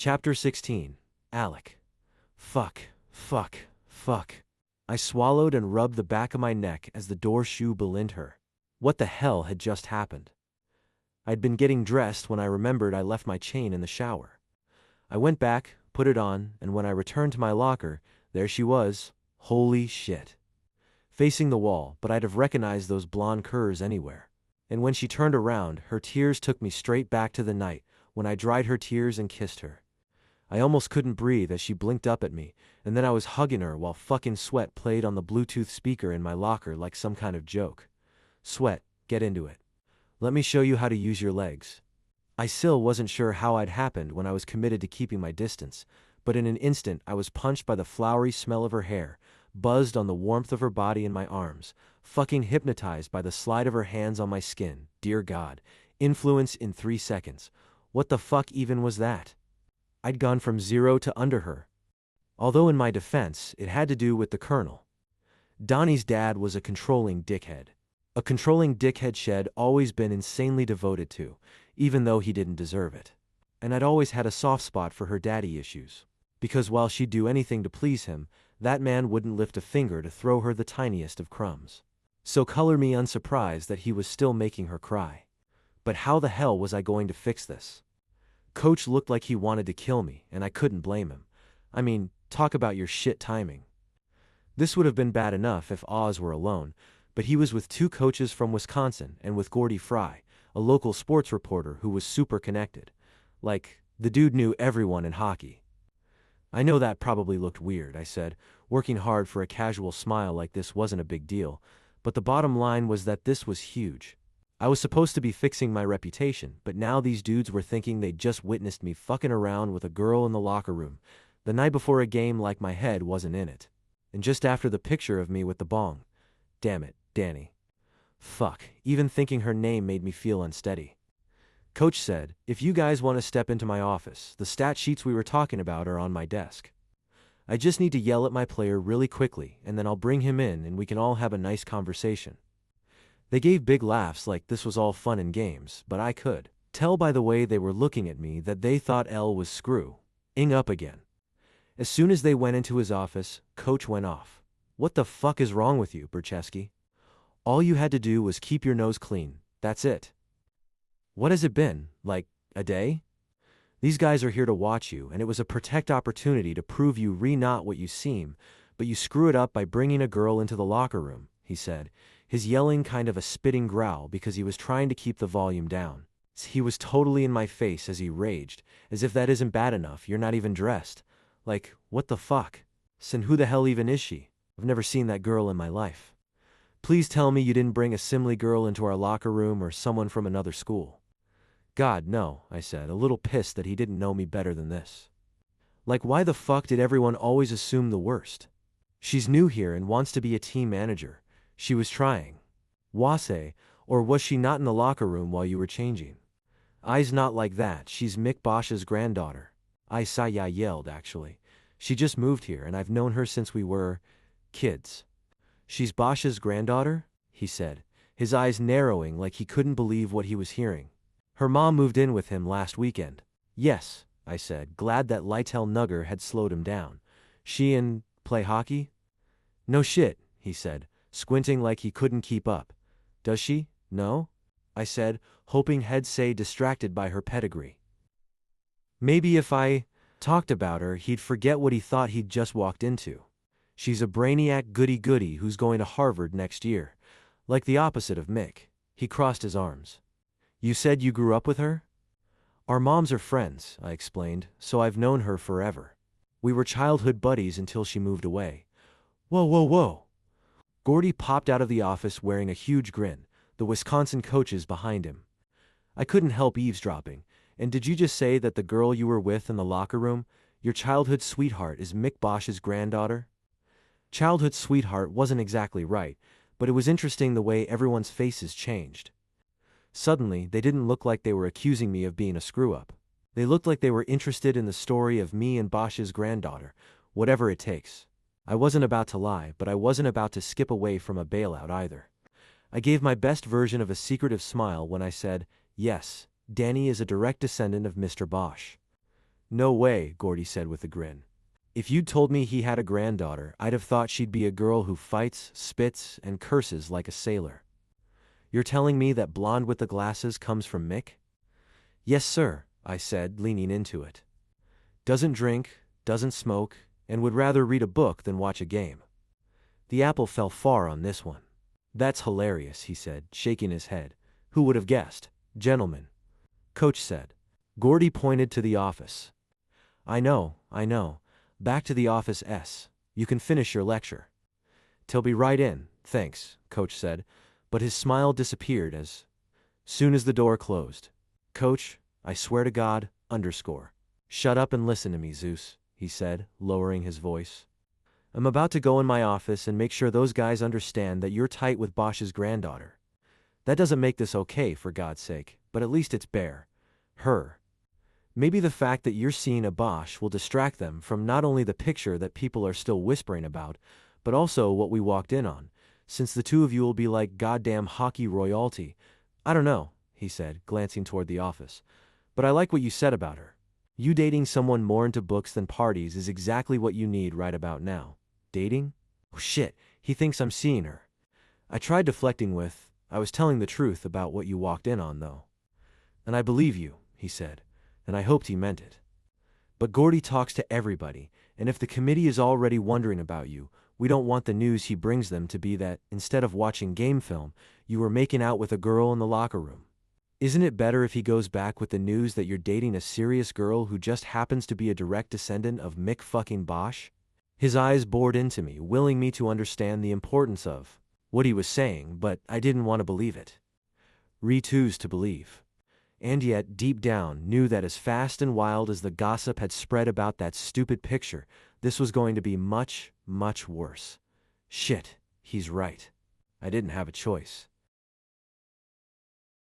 Chapter 16. Alec. Fuck. I swallowed and rubbed the back of my neck as the door shoe belined her. What the hell had just happened? I'd been getting dressed when I remembered I left my chain in the shower. I went back, put it on, and when I returned to my locker, there she was. Holy shit. Facing the wall, but I'd have recognized those blonde curls anywhere. And when she turned around, her tears took me straight back to the night when I dried her tears and kissed her. I almost couldn't breathe as she blinked up at me, and then I was hugging her while fucking Sweat played on the Bluetooth speaker in my locker like some kind of joke. Sweat, get into it. Let me show you how to use your legs. I still wasn't sure how I'd happened when I was committed to keeping my distance, but in an instant I was punched by the flowery smell of her hair, buzzed on the warmth of her body in my arms, fucking hypnotized by the slide of her hands on my skin. Dear God. Influence in 3 seconds. What the fuck even was that? I'd gone from 0 to under her. Although in my defense, it had to do with the Colonel. Donnie's dad was a controlling dickhead. A controlling dickhead Shed always been insanely devoted to, even though he didn't deserve it. And I'd always had a soft spot for her daddy issues. Because while she'd do anything to please him, that man wouldn't lift a finger to throw her the tiniest of crumbs. So color me unsurprised that he was still making her cry. But how the hell was I going to fix this? Coach looked like he wanted to kill me, and I couldn't blame him. I mean, talk about your shit timing. This would have been bad enough if Oz were alone, but he was with 2 coaches from Wisconsin and with Gordy Fry, a local sports reporter who was super connected. Like, the dude knew everyone in hockey. I know that probably looked weird, I said. Working hard for a casual smile like this wasn't a big deal, but the bottom line was that this was huge. I was supposed to be fixing my reputation, but now these dudes were thinking they'd just witnessed me fucking around with a girl in the locker room, the night before a game like my head wasn't in it. And just after the picture of me with the bong. Damn it, Danny. Fuck, even thinking her name made me feel unsteady. Coach said, if you guys want to step into my office, the stat sheets we were talking about are on my desk. I just need to yell at my player really quickly, and then I'll bring him in and we can all have a nice conversation. They gave big laughs like this was all fun and games, but I could tell by the way they were looking at me that they thought L was screwing up again. As soon as they went into his office, Coach went off. What the fuck is wrong with you, Berchesky? All you had to do was keep your nose clean, that's it. What has it been, like, a day? These guys are here to watch you, and it was a perfect opportunity to prove you not what you seem, but you screw it up by bringing a girl into the locker room, he said, his yelling kind of a spitting growl because he was trying to keep the volume down. He was totally in my face as he raged, as if that isn't bad enough, you're not even dressed. Like, what the fuck? Sin, who the hell even is she? I've never seen that girl in my life. Please tell me you didn't bring a Simley girl into our locker room or someone from another school. God, no, I said, a little pissed that he didn't know me better than this. Like, why the fuck did everyone always assume the worst? She's new here and wants to be a team manager. She was trying. Wase, or was she not in the locker room while you were changing? I's not like that, she's Mick Bosch's granddaughter. I yelled, actually. She just moved here and I've known her since we were kids. She's Bosch's granddaughter? He said, his eyes narrowing like he couldn't believe what he was hearing. Her mom moved in with him last weekend. Yes, I said, glad that Lytel Nugger had slowed him down. She and play hockey? No shit, he said, squinting like he couldn't keep up. Does she? No? I said, hoping he'd say distracted by her pedigree. Maybe if I talked about her, he'd forget what he thought he'd just walked into. She's a brainiac goody-goody who's going to Harvard next year. Like the opposite of Mick. He crossed his arms. You said you grew up with her? Our moms are friends, I explained, so I've known her forever. We were childhood buddies until she moved away. Whoa. Gordy popped out of the office wearing a huge grin, the Wisconsin coaches behind him. I couldn't help eavesdropping. And did you just say that the girl you were with in the locker room, your childhood sweetheart, is Mick Bosch's granddaughter? Childhood sweetheart wasn't exactly right, but it was interesting the way everyone's faces changed. Suddenly, they didn't look like they were accusing me of being a screw-up. They looked like they were interested in the story of me and Bosch's granddaughter, whatever it takes. I wasn't about to lie, but I wasn't about to skip away from a bailout either. I gave my best version of a secretive smile when I said, yes, Danny is a direct descendant of Mr. Bosch. No way, Gordy said with a grin. If you'd told me he had a granddaughter, I'd have thought she'd be a girl who fights, spits, and curses like a sailor. You're telling me that blonde with the glasses comes from Mick? Yes, sir, I said, leaning into it. Doesn't drink, doesn't smoke, and would rather read a book than watch a game. The apple fell far on this one. That's hilarious, he said, shaking his head. Who would have guessed? Gentlemen. Coach said. Gordy pointed to the office. I know. Back to the office S. You can finish your lecture. Till be right in, thanks, Coach said, but his smile disappeared as soon as the door closed. Coach, I swear to God, underscore. Shut up and listen to me, Zeus, he said, lowering his voice. I'm about to go in my office and make sure those guys understand that you're tight with Bosch's granddaughter. That doesn't make this okay, for God's sake, but at least it's her. Maybe the fact that you're seeing a Bosch will distract them from not only the picture that people are still whispering about, but also what we walked in on, since the two of you will be like goddamn hockey royalty. I don't know, he said, glancing toward the office, but I like what you said about her. You dating someone more into books than parties is exactly what you need right about now. Dating? Oh shit, he thinks I'm seeing her. I tried deflecting with, I was telling the truth about what you walked in on, though. And I believe you, he said, and I hoped he meant it. But Gordy talks to everybody, and if the committee is already wondering about you, we don't want the news he brings them to be that, instead of watching game film, you were making out with a girl in the locker room. Isn't it better if he goes back with the news that you're dating a serious girl who just happens to be a direct descendant of Mick fucking Bosch? His eyes bored into me, willing me to understand the importance of what he was saying, but I didn't want to believe it. Refused to believe. And yet, deep down, knew that as fast and wild as the gossip had spread about that stupid picture, this was going to be much, much worse. Shit, he's right. I didn't have a choice.